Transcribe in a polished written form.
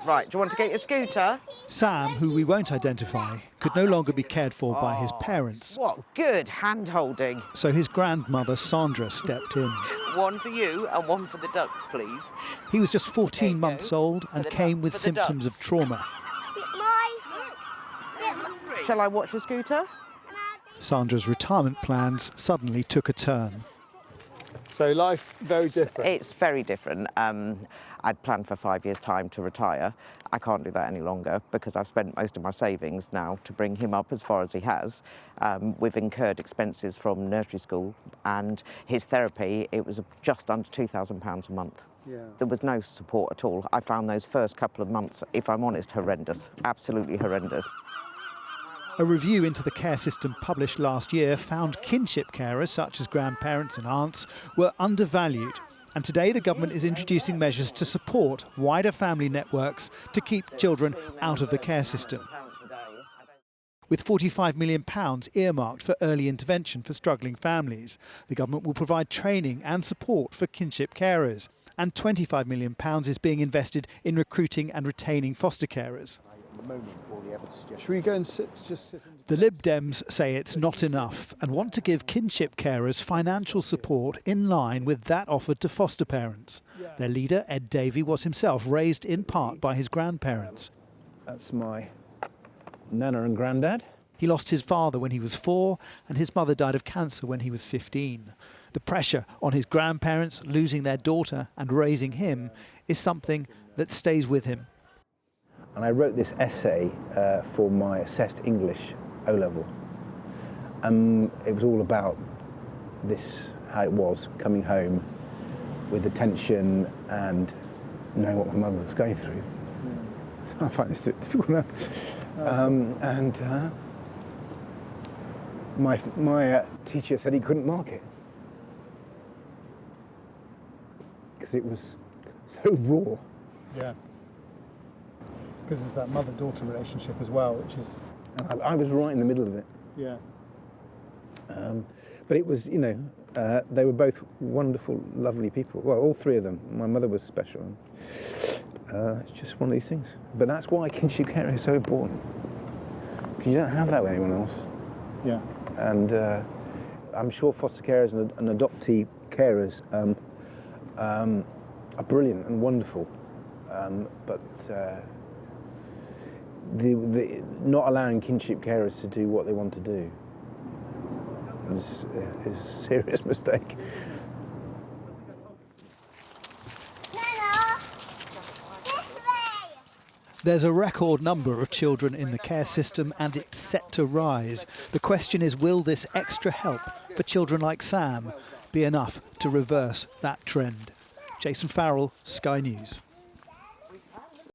Right, do you want to get your scooter? Sam, who we won't identify, could no longer be cared for by his parents. What good hand-holding. So his grandmother, Sandra, stepped in. One for you and one for the ducks, please. He was just 14 months old and came with symptoms of trauma. Shall I watch your scooter? Sandra's retirement plans suddenly took a turn. So life, very different. It's very different. I'd planned for 5 years' time to retire. I can't do that any longer because I've spent most of my savings now to bring him up as far as he has. We've incurred expenses from nursery school and his therapy. It was just under £2,000 a month. Yeah. There was no support at all. I found those first couple of months, if I'm honest, horrendous, absolutely horrendous. A review into the care system published last year found kinship carers, such as grandparents and aunts, were undervalued. And today the government is introducing measures to support wider family networks to keep children out of the care system. With £45 million earmarked for early intervention for struggling families, the government will provide training and support for kinship carers. And £25 million is being invested in recruiting and retaining foster carers. Should we go and sit? The Lib Dems say it's not enough and want to give kinship carers financial support in line with that offered to foster parents. Their leader, Ed Davey, was himself raised in part by his grandparents. That's my nana and granddad. He lost his father when he was 4 and his mother died of cancer when he was 15. The pressure on his grandparents losing their daughter and raising him is something that stays with him. And I wrote this essay for my assessed English O-level. It was all about this, how it was coming home with the tension and knowing what my mother was going through. So I find this difficult now. My teacher said he couldn't mark it because it was so raw. Yeah. Because it's that mother-daughter relationship as well, which is... I was right in the middle of it. Yeah. But it was, you know, they were both wonderful, lovely people. Well, all three of them. My mother was special. It's just one of these things. But that's why kinship care is so important. Because you don't have that with anyone else. Yeah. And I'm sure foster carers and adoptee carers are brilliant and wonderful. But the not allowing kinship carers to do what they want to do is a serious mistake. There's a record number of children in the care system and it's set to rise. The question is, will this extra help for children like Sam be enough to reverse that trend? Jason Farrell, Sky News.